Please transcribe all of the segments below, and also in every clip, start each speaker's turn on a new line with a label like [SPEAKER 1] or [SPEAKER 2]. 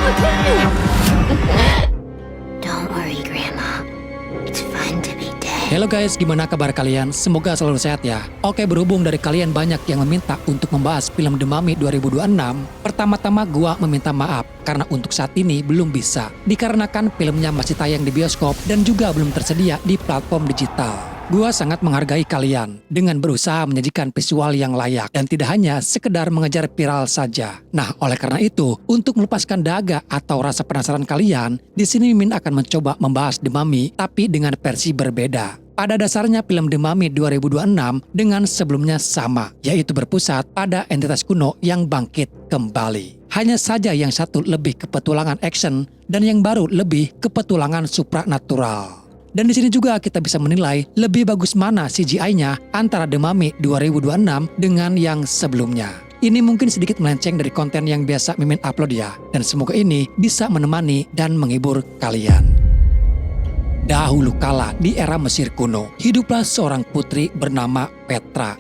[SPEAKER 1] okay. Don't worry, Grandma. It's fun to be dead.
[SPEAKER 2] Halo guys, gimana kabar kalian? Semoga selalu sehat ya. Oke, berhubung dari kalian banyak yang meminta untuk membahas film The Mummy 2026, pertama-tama gua meminta maaf karena untuk saat ini belum bisa. Dikarenakan filmnya masih tayang di bioskop dan juga belum tersedia di platform digital. Gua sangat menghargai kalian dengan berusaha menyajikan visual yang layak dan tidak hanya sekedar mengejar viral saja. Nah, oleh karena itu, untuk melepaskan dahaga atau rasa penasaran kalian, di sini Mimin akan mencoba membahas The Mummy tapi dengan versi berbeda. Pada dasarnya film The Mummy 2026 dengan sebelumnya sama, yaitu berpusat pada entitas kuno yang bangkit kembali. Hanya saja yang satu lebih ke petualangan action dan yang baru lebih ke petualangan supranatural. Dan di sini juga kita bisa menilai lebih bagus mana CGI-nya antara The Mummy 2026 dengan yang sebelumnya. Ini mungkin sedikit melenceng dari konten yang biasa Mimin upload ya, dan semoga ini bisa menemani dan menghibur kalian. Dahulu kala di era Mesir kuno, hiduplah seorang putri bernama Petra.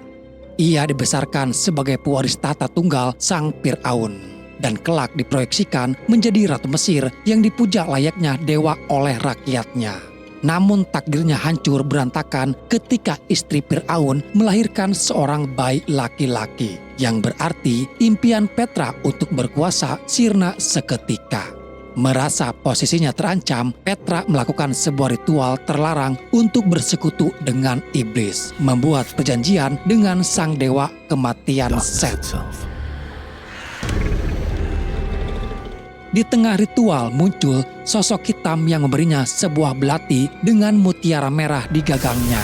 [SPEAKER 2] Ia dibesarkan sebagai pewaris tahta tunggal sang Firaun dan kelak diproyeksikan menjadi ratu Mesir yang dipuja layaknya dewa oleh rakyatnya. Namun takdirnya hancur berantakan ketika istri Firaun melahirkan seorang bayi laki-laki, yang berarti impian Petra untuk berkuasa sirna seketika. Merasa posisinya terancam, Petra melakukan sebuah ritual terlarang untuk bersekutu dengan iblis, membuat perjanjian dengan sang dewa kematian Set. Di tengah ritual muncul sosok hitam yang memberinya sebuah belati dengan mutiara merah di gagangnya.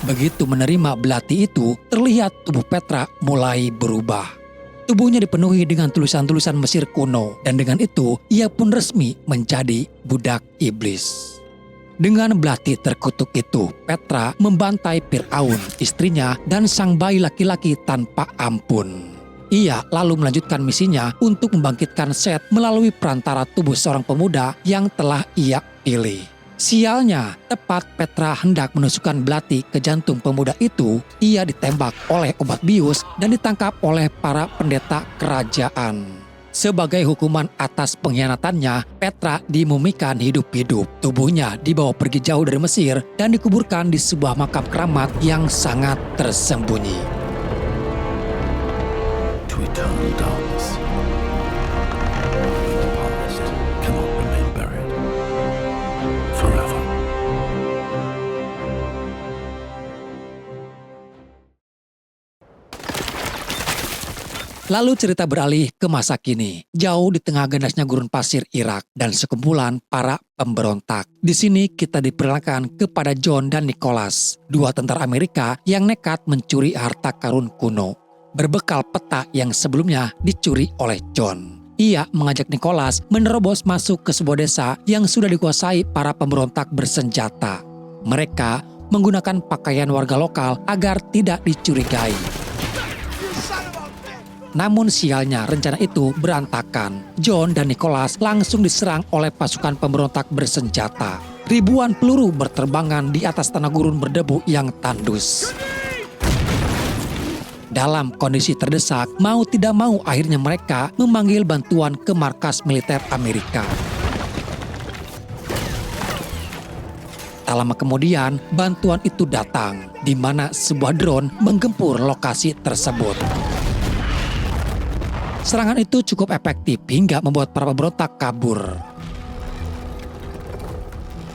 [SPEAKER 2] Begitu menerima belati itu, terlihat tubuh Petra mulai berubah. Tubuhnya dipenuhi dengan tulisan-tulisan Mesir kuno, dan dengan itu ia pun resmi menjadi budak iblis. Dengan belati terkutuk itu, Petra membantai Firaun, istrinya, dan sang bayi laki-laki tanpa ampun. Ia lalu melanjutkan misinya untuk membangkitkan Set melalui perantara tubuh seorang pemuda yang telah ia pilih. Sialnya, tepat Petra hendak menusukkan belati ke jantung pemuda itu, ia ditembak oleh obat bius dan ditangkap oleh para pendeta kerajaan. Sebagai hukuman atas pengkhianatannya, Petra dimumikan hidup-hidup. Tubuhnya dibawa pergi jauh dari Mesir dan dikuburkan di sebuah makam keramat yang sangat tersembunyi.
[SPEAKER 3] Eternal darkness. The past cannot remain buried forever.
[SPEAKER 2] Lalu cerita beralih ke masa kini, jauh di tengah ganasnya gurun pasir Irak dan sekumpulan para pemberontak. Di sini kita diperkenalkan kepada John dan Nicholas, dua tentara Amerika yang nekat mencuri harta karun kuno. Berbekal peta yang sebelumnya dicuri oleh John, ia mengajak Nicholas menerobos masuk ke sebuah desa yang sudah dikuasai para pemberontak bersenjata. Mereka menggunakan pakaian warga lokal agar tidak dicurigai. Namun sialnya rencana itu berantakan. John dan Nicholas langsung diserang oleh pasukan pemberontak bersenjata. Ribuan peluru berterbangan di atas tanah gurun berdebu yang tandus. Dalam kondisi terdesak, mau tidak mau akhirnya mereka memanggil bantuan ke markas militer Amerika. Tak lama kemudian, bantuan itu datang, di mana sebuah drone menggempur lokasi tersebut. Serangan itu cukup efektif hingga membuat para pemberontak kabur.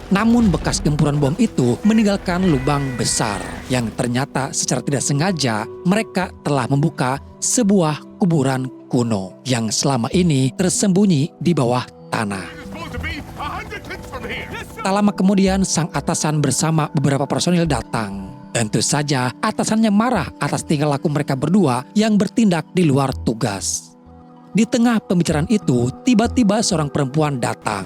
[SPEAKER 2] Namun bekas gempuran bom itu meninggalkan lubang besar yang ternyata secara tidak sengaja mereka telah membuka sebuah kuburan kuno yang selama ini tersembunyi di bawah tanah. Tak lama kemudian sang atasan bersama beberapa personil datang. Tentu saja atasannya marah atas tingkah laku mereka berdua yang bertindak di luar tugas. Di tengah pembicaraan itu tiba-tiba seorang perempuan datang.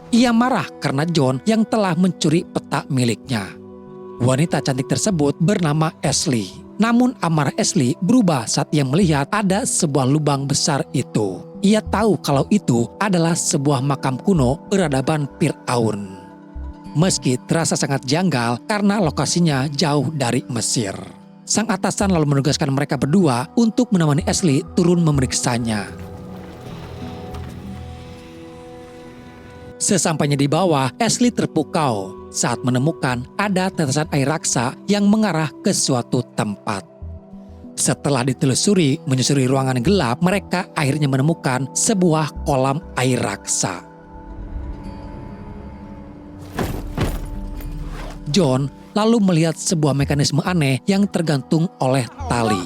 [SPEAKER 2] Ia marah karena John yang telah mencuri peta miliknya. Wanita cantik tersebut bernama Ashley. Namun amarah Ashley berubah saat ia melihat ada sebuah lubang besar itu. Ia tahu kalau itu adalah sebuah makam kuno peradaban Firaun. Meski terasa sangat janggal karena lokasinya jauh dari Mesir. Sang atasan lalu menugaskan mereka berdua untuk menemani Ashley turun memeriksanya. Sesampainya di bawah, Ashley terpukau saat menemukan ada tetesan air raksa yang mengarah ke suatu tempat. Setelah ditelusuri menyusuri ruangan gelap, mereka akhirnya menemukan sebuah kolam air raksa. John lalu melihat sebuah mekanisme aneh yang tergantung oleh tali.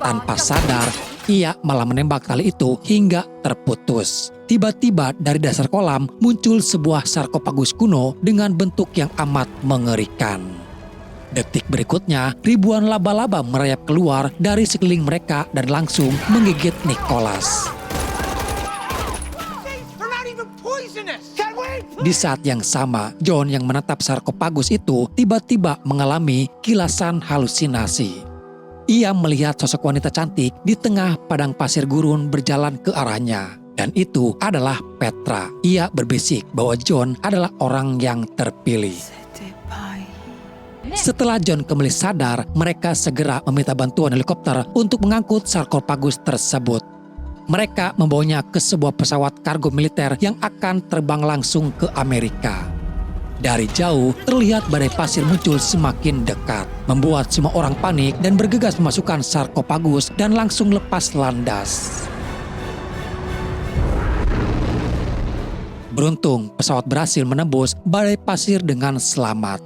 [SPEAKER 2] Tanpa sadar, ia malah menembak tali itu hingga terputus. Tiba-tiba dari dasar kolam muncul sebuah sarkofagus kuno dengan bentuk yang amat mengerikan. Detik berikutnya, ribuan laba-laba merayap keluar dari sekeliling mereka dan langsung menggigit Nicholas. Di saat yang sama, John yang menatap sarkofagus itu tiba-tiba mengalami kilasan halusinasi. Ia melihat sosok wanita cantik di tengah padang pasir gurun berjalan ke arahnya. Dan itu adalah Petra. Ia berbisik bahwa John adalah orang yang terpilih. Setelah John kembali sadar, mereka segera meminta bantuan helikopter untuk mengangkut sarkofagus tersebut. Mereka membawanya ke sebuah pesawat kargo militer yang akan terbang langsung ke Amerika. Dari jauh, terlihat badai pasir muncul semakin dekat, membuat semua orang panik dan bergegas memasukkan sarkofagus dan langsung lepas landas. Beruntung, pesawat berhasil menembus badai pasir dengan selamat.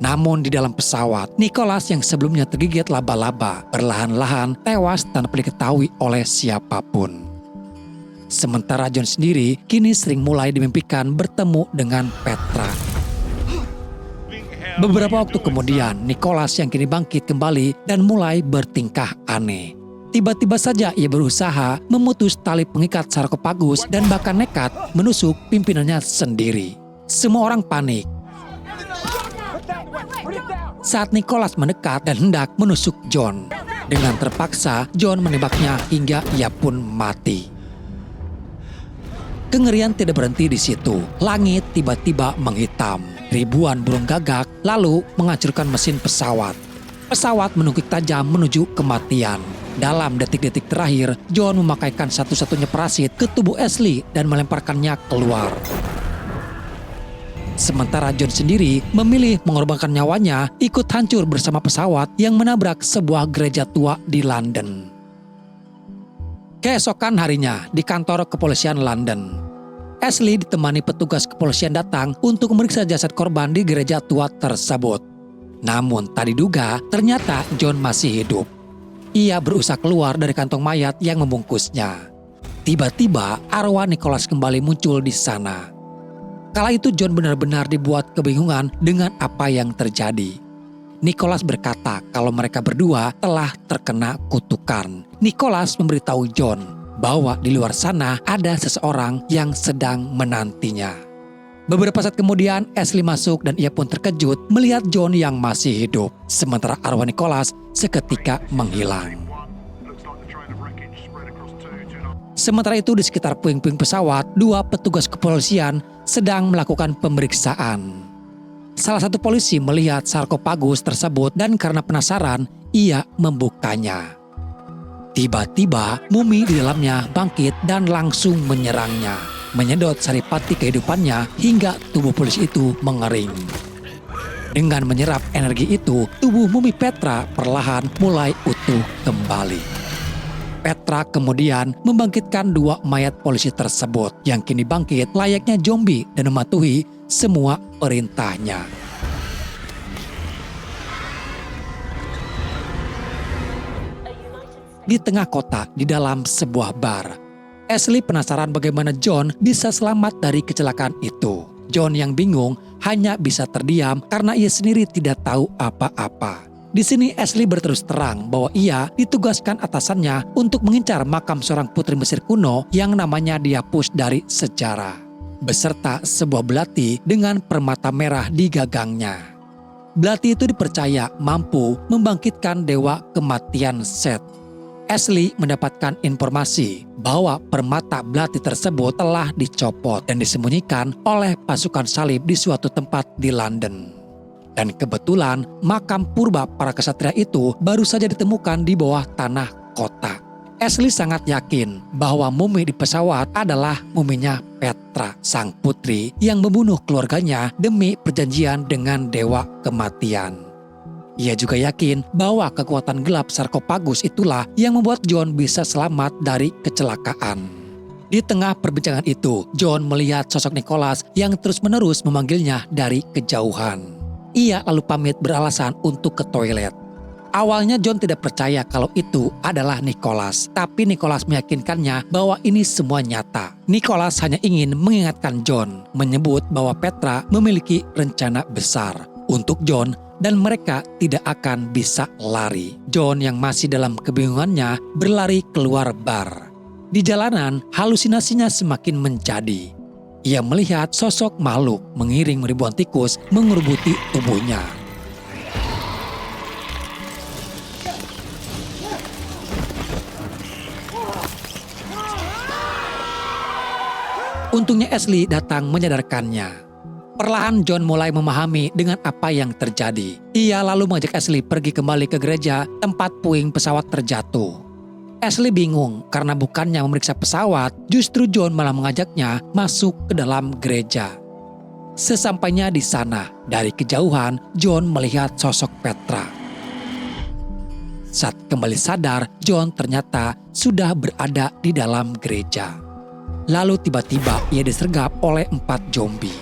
[SPEAKER 2] Namun di dalam pesawat, Nicholas yang sebelumnya tergigit laba-laba perlahan-lahan tewas tanpa diketahui oleh siapapun. Sementara John sendiri kini sering mulai dimimpikan bertemu dengan Petra. Beberapa waktu kemudian, Nicholas yang kini bangkit kembali dan mulai bertingkah aneh. Tiba-tiba saja ia berusaha memutus tali pengikat sarkofagus dan bahkan nekat menusuk pimpinannya sendiri. Semua orang panik. Saat Nicholas mendekat dan hendak menusuk John, dengan terpaksa John menembaknya hingga ia pun mati. Kengerian tidak berhenti di situ. Langit tiba-tiba menghitam. Ribuan burung gagak lalu menghancurkan mesin pesawat. Pesawat menukik tajam menuju kematian. Dalam detik-detik terakhir, John memakaikan satu-satunya parasit ke tubuh Ashley dan melemparkannya keluar. Sementara John sendiri memilih mengorbankan nyawanya ikut hancur bersama pesawat yang menabrak sebuah gereja tua di London. Keesokan harinya di kantor kepolisian London, Ashley ditemani petugas kepolisian datang untuk memeriksa jasad korban di gereja tua tersebut. Namun tak diduga ternyata John masih hidup. Ia berusaha keluar dari kantong mayat yang membungkusnya. Tiba-tiba arwah Nicholas kembali muncul di sana. Kala itu John benar-benar dibuat kebingungan dengan apa yang terjadi. Nicholas berkata kalau mereka berdua telah terkena kutukan. Nicholas memberitahu John bahwa di luar sana ada seseorang yang sedang menantinya. Beberapa saat kemudian Ashley masuk dan ia pun terkejut melihat John yang masih hidup. Sementara arwah Nicholas seketika menghilang. Sementara itu di sekitar puing-puing pesawat, dua petugas kepolisian sedang melakukan pemeriksaan. Salah satu polisi melihat sarkofagus tersebut dan karena penasaran, ia membukanya. Tiba-tiba mumi di dalamnya bangkit dan langsung menyerangnya, menyedot saripati kehidupannya hingga tubuh polisi itu mengering. Dengan menyerap energi itu, tubuh mumi Petra perlahan mulai utuh kembali. Petra kemudian membangkitkan dua mayat polisi tersebut yang kini bangkit layaknya zombie dan mematuhi semua perintahnya. Di tengah kota, di dalam sebuah bar, Ashley penasaran bagaimana John bisa selamat dari kecelakaan itu. John yang bingung hanya bisa terdiam karena ia sendiri tidak tahu apa-apa. Di sini Ashley berterus terang bahwa ia ditugaskan atasannya untuk mengincar makam seorang putri Mesir kuno yang namanya dihapus dari sejarah, beserta sebuah belati dengan permata merah di gagangnya. Belati itu dipercaya mampu membangkitkan dewa kematian Set. Ashley mendapatkan informasi bahwa permata belati tersebut telah dicopot dan disembunyikan oleh pasukan salib di suatu tempat di London. Dan kebetulan makam purba para kesatria itu baru saja ditemukan di bawah tanah kota. Ashley sangat yakin bahwa mumi di pesawat adalah muminya Petra, sang putri yang membunuh keluarganya demi perjanjian dengan dewa kematian. Ia juga yakin bahwa kekuatan gelap sarkofagus itulah yang membuat John bisa selamat dari kecelakaan. Di tengah perbincangan itu, John melihat sosok Nicholas yang terus-menerus memanggilnya dari kejauhan. Ia lalu pamit beralasan untuk ke toilet. Awalnya John tidak percaya kalau itu adalah Nicholas, tapi Nicholas meyakinkannya bahwa ini semua nyata. Nicholas hanya ingin mengingatkan John, menyebut bahwa Petra memiliki rencana besar untuk John dan mereka tidak akan bisa lari. John yang masih dalam kebingungannya berlari keluar bar. Di jalanan, halusinasinya semakin menjadi. Ia melihat sosok makhluk mengiring ribuan tikus mengerubuti tubuhnya. Untungnya Ashley datang menyadarkannya. Perlahan John mulai memahami dengan apa yang terjadi. Ia lalu mengajak Ashley pergi kembali ke gereja tempat puing pesawat terjatuh. Ashley bingung karena bukannya memeriksa pesawat, justru John malah mengajaknya masuk ke dalam gereja. Sesampainya di sana, dari kejauhan John melihat sosok Petra. Saat kembali sadar, John ternyata sudah berada di dalam gereja. Lalu tiba-tiba ia disergap oleh 4 zombie.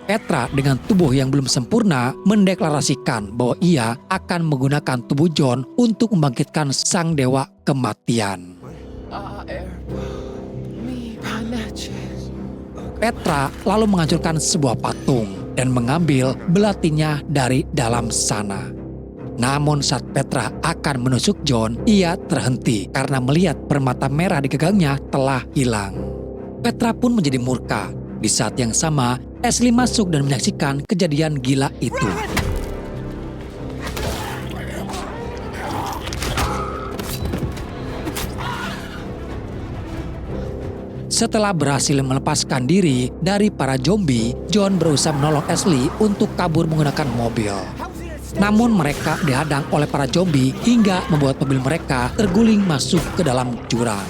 [SPEAKER 2] Petra dengan tubuh yang belum sempurna mendeklarasikan bahwa ia akan menggunakan tubuh John untuk membangkitkan sang dewa kematian. Petra lalu menghancurkan sebuah patung dan mengambil belatinya dari dalam sana. Namun saat Petra akan menusuk John, ia terhenti karena melihat permata merah di gagangnya telah hilang. Petra pun menjadi murka. Di saat yang sama, Ashley masuk dan menyaksikan kejadian gila itu. Setelah berhasil melepaskan diri dari para zombie, John berusaha menolong Ashley untuk kabur menggunakan mobil. Namun mereka dihadang oleh para zombie hingga membuat mobil mereka terguling masuk ke dalam jurang.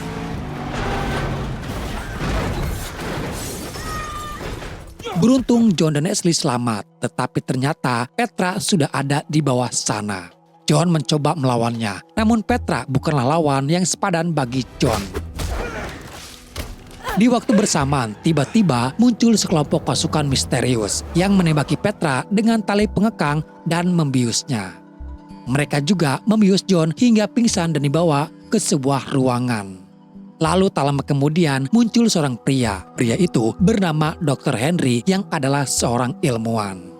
[SPEAKER 2] Beruntung John dan Ashley selamat, tetapi ternyata Petra sudah ada di bawah sana. John mencoba melawannya, namun Petra bukanlah lawan yang sepadan bagi John. Di waktu bersamaan, tiba-tiba muncul sekelompok pasukan misterius yang menembaki Petra dengan tali pengekang dan membiusnya. Mereka juga membius John hingga pingsan dan dibawa ke sebuah ruangan. Lalu tak lama kemudian muncul seorang pria. Pria itu bernama Dr. Henry yang adalah seorang ilmuwan.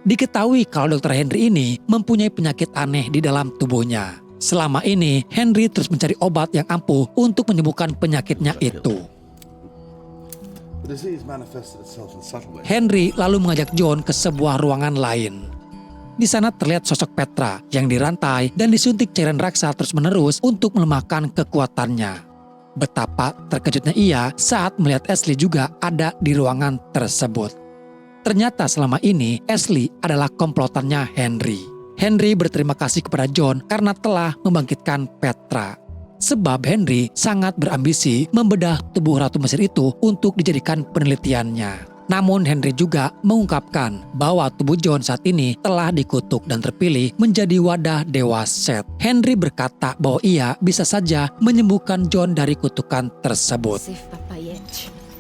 [SPEAKER 2] Diketahui kalau Dr. Henry ini mempunyai penyakit aneh di dalam tubuhnya. Selama ini Henry terus mencari obat yang ampuh untuk menyembuhkan penyakitnya itu. Henry lalu mengajak John ke sebuah ruangan lain. Di sana terlihat sosok Petra yang dirantai dan disuntik cairan raksa terus-menerus untuk melemahkan kekuatannya. Betapa terkejutnya ia saat melihat Ashley juga ada di ruangan tersebut. Ternyata selama ini Ashley adalah komplotannya Henry. Henry berterima kasih kepada John karena telah membangkitkan Petra. Sebab Henry sangat berambisi membedah tubuh Ratu Mesir itu untuk dijadikan penelitiannya. Namun Henry juga mengungkapkan bahwa tubuh John saat ini telah dikutuk dan terpilih menjadi wadah dewa Set. Henry berkata bahwa ia bisa saja menyembuhkan John dari kutukan tersebut.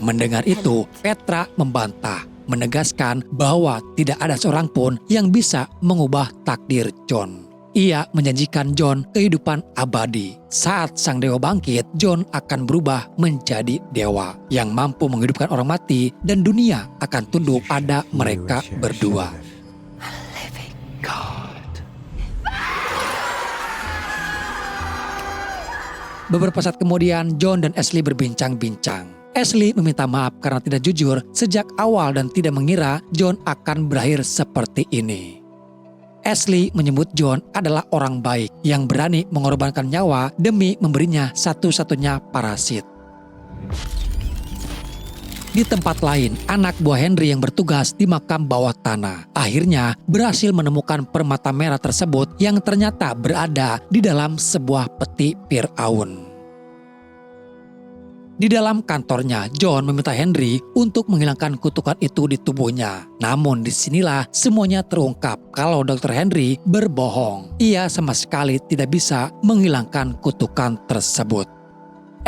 [SPEAKER 2] Mendengar itu, Petra membantah, menegaskan bahwa tidak ada seorang pun yang bisa mengubah takdir John. Ia menjanjikan John kehidupan abadi. Saat sang dewa bangkit, John akan berubah menjadi dewa yang mampu menghidupkan orang mati dan dunia akan tunduk pada mereka berdua. Beberapa saat kemudian, John dan Ashley berbincang-bincang. Ashley meminta maaf karena tidak jujur sejak awal dan tidak mengira John akan berakhir seperti ini. Ashley menyebut John adalah orang baik yang berani mengorbankan nyawa demi memberinya satu-satunya parasit. Di tempat lain, anak buah Henry yang bertugas di makam bawah tanah akhirnya berhasil menemukan permata merah tersebut yang ternyata berada di dalam sebuah peti Firaun. Di dalam kantornya, John meminta Henry untuk menghilangkan kutukan itu di tubuhnya. Namun disinilah semuanya terungkap kalau Dr. Henry berbohong. Ia sama sekali tidak bisa menghilangkan kutukan tersebut.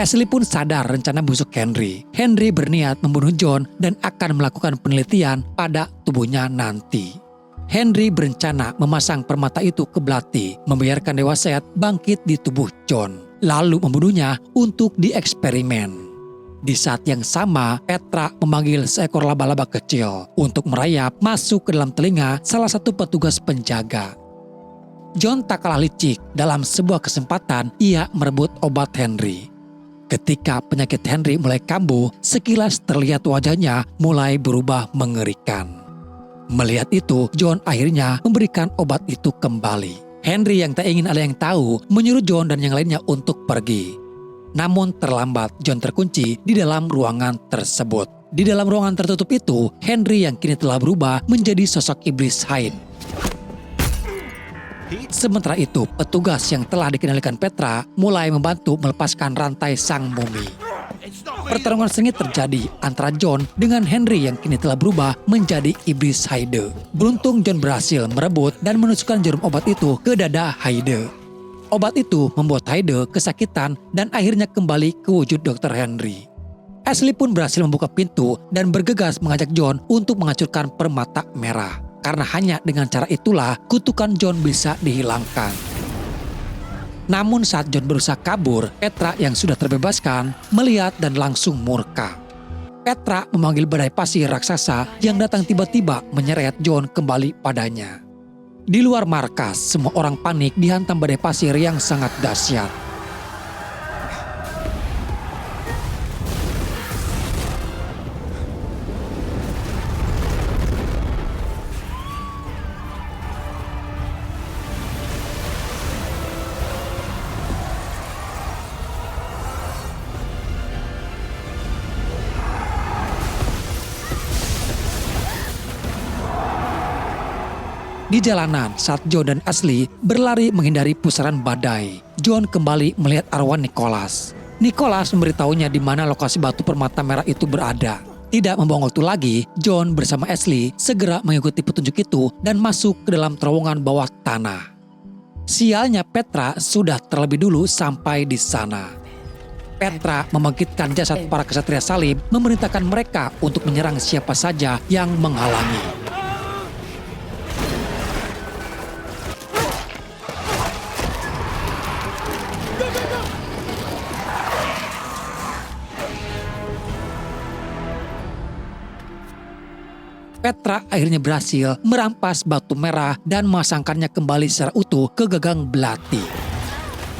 [SPEAKER 2] Ashley pun sadar rencana busuk Henry. Henry berniat membunuh John dan akan melakukan penelitian pada tubuhnya nanti. Henry berencana memasang permata itu ke belati, membiarkan Dewa Seth bangkit di tubuh John, lalu membunuhnya untuk dieksperimen. Di saat yang sama, Petra memanggil seekor laba-laba kecil untuk merayap masuk ke dalam telinga salah satu petugas penjaga. John tak kalah licik. Dalam sebuah kesempatan, ia merebut obat Henry. Ketika penyakit Henry mulai kambuh, sekilas terlihat wajahnya mulai berubah mengerikan. Melihat itu, John akhirnya memberikan obat itu kembali. Henry yang tak ingin ada yang tahu menyuruh John dan yang lainnya untuk pergi. Namun terlambat, John terkunci di dalam ruangan tersebut. Di dalam ruangan tertutup itu, Henry yang kini telah berubah menjadi sosok iblis Hyde. Sementara itu, petugas yang telah dikendalikan Petra mulai membantu melepaskan rantai sang mumi. Pertarungan sengit terjadi antara John dengan Henry yang kini telah berubah menjadi iblis Hyde. Beruntung John berhasil merebut dan menusukkan jarum obat itu ke dada Hyde. Obat itu membuat Hyde kesakitan dan akhirnya kembali ke wujud Dr. Henry. Ashley pun berhasil membuka pintu dan bergegas mengajak John untuk menghancurkan permata merah. Karena hanya dengan cara itulah kutukan John bisa dihilangkan. Namun saat John berusaha kabur, Petra yang sudah terbebaskan melihat dan langsung murka. Petra memanggil badai pasir raksasa yang datang tiba-tiba menyeret John kembali padanya. Di luar markas, semua orang panik dihantam badai pasir yang sangat dahsyat. Di jalanan, saat John dan Ashley berlari menghindari pusaran badai, John kembali melihat arwah Nicholas. Nicholas memberitahunya di mana lokasi batu permata merah itu berada. Tidak membuang waktu lagi, John bersama Ashley segera mengikuti petunjuk itu dan masuk ke dalam terowongan bawah tanah. Sialnya Petra sudah terlebih dulu sampai di sana. Petra membangkitkan jasad para kesatria salib, memerintahkan mereka untuk menyerang siapa saja yang menghalangi. Petra akhirnya berhasil merampas batu merah dan memasangkannya kembali secara utuh ke gagang belati.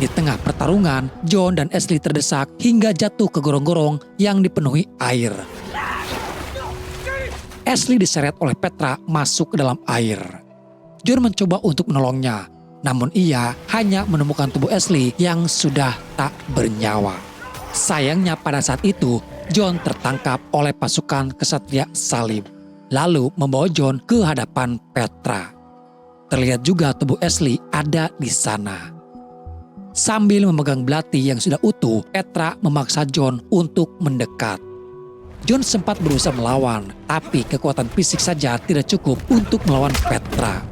[SPEAKER 2] Di tengah pertarungan, John dan Ashley terdesak hingga jatuh ke gorong-gorong yang dipenuhi air. Ashley diseret oleh Petra masuk ke dalam air. John mencoba untuk menolongnya, namun ia hanya menemukan tubuh Ashley yang sudah tak bernyawa. Sayangnya pada saat itu, John tertangkap oleh pasukan kesatria salib, lalu membawa John ke hadapan Petra. Terlihat juga tubuh Ashley ada di sana. Sambil memegang belati yang sudah utuh, Petra memaksa John untuk mendekat. John sempat berusaha melawan, tapi kekuatan fisik saja tidak cukup untuk melawan Petra.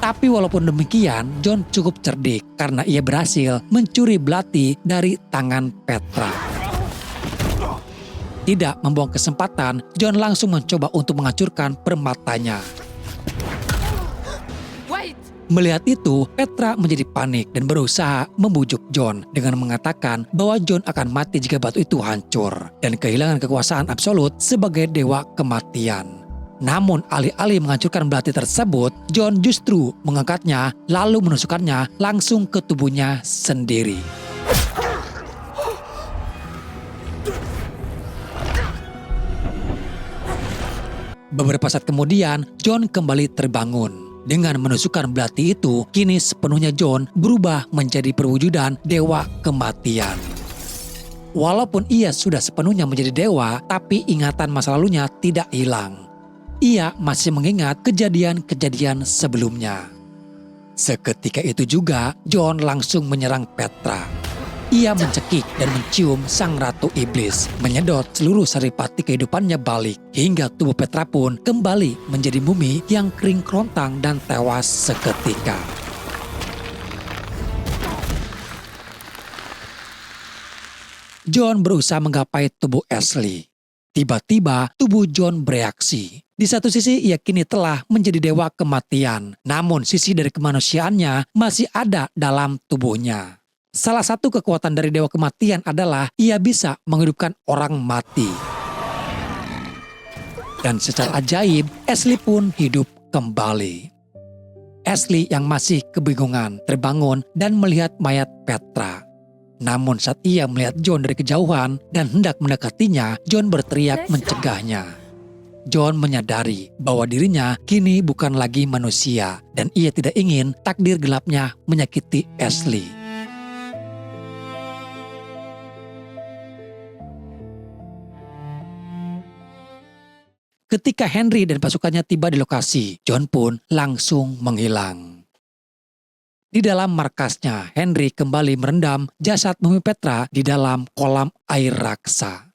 [SPEAKER 2] Tapi walaupun demikian, John cukup cerdik karena ia berhasil mencuri belati dari tangan Petra. Tidak membuang kesempatan, John langsung mencoba untuk menghancurkan permatanya. Melihat itu, Petra menjadi panik dan berusaha membujuk John dengan mengatakan bahwa John akan mati jika batu itu hancur dan kehilangan kekuasaan absolut sebagai dewa kematian. Namun alih-alih menghancurkan belati tersebut, John justru mengangkatnya lalu menusukkannya langsung ke tubuhnya sendiri. Beberapa saat kemudian, John kembali terbangun. Dengan menusukkan belati itu, kini sepenuhnya John berubah menjadi perwujudan dewa kematian. Walaupun ia sudah sepenuhnya menjadi dewa, tapi ingatan masa lalunya tidak hilang. Ia masih mengingat kejadian-kejadian sebelumnya. Seketika itu juga, John langsung menyerang Petra. Ia mencekik dan mencium sang ratu iblis, menyedot seluruh saripati kehidupannya balik, hingga tubuh Petra pun kembali menjadi mumi yang kering kerontang dan tewas seketika. John berusaha menggapai tubuh Ashley. Tiba-tiba tubuh John bereaksi. Di satu sisi ia kini telah menjadi dewa kematian, namun sisi dari kemanusiaannya masih ada dalam tubuhnya. Salah satu kekuatan dari dewa kematian adalah ia bisa menghidupkan orang mati. Dan secara ajaib, Ashley pun hidup kembali. Ashley yang masih kebingungan terbangun dan melihat mayat Petra. Namun saat ia melihat John dari kejauhan dan hendak mendekatinya, John berteriak mencegahnya. John menyadari bahwa dirinya kini bukan lagi manusia dan ia tidak ingin takdir gelapnya menyakiti Ashley. Ketika Henry dan pasukannya tiba di lokasi, John pun langsung menghilang. Di dalam markasnya, Henry kembali merendam jasad mumi Petra di dalam kolam air raksa.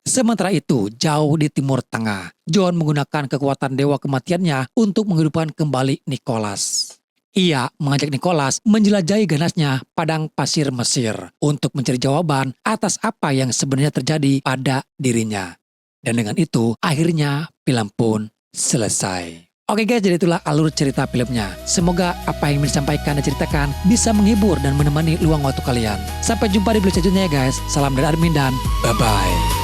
[SPEAKER 2] Sementara itu, jauh di Timur Tengah, John menggunakan kekuatan dewa kematiannya untuk menghidupkan kembali Nicholas. Ia mengajak Nicholas menjelajahi ganasnya padang pasir Mesir untuk mencari jawaban atas apa yang sebenarnya terjadi pada dirinya. Dan dengan itu, akhirnya film pun selesai. Oke guys, jadi itulah alur cerita filmnya. Semoga apa yang disampaikan dan ceritakan bisa menghibur dan menemani luang waktu kalian. Sampai jumpa di video selanjutnya ya guys. Salam dari Armin dan bye-bye.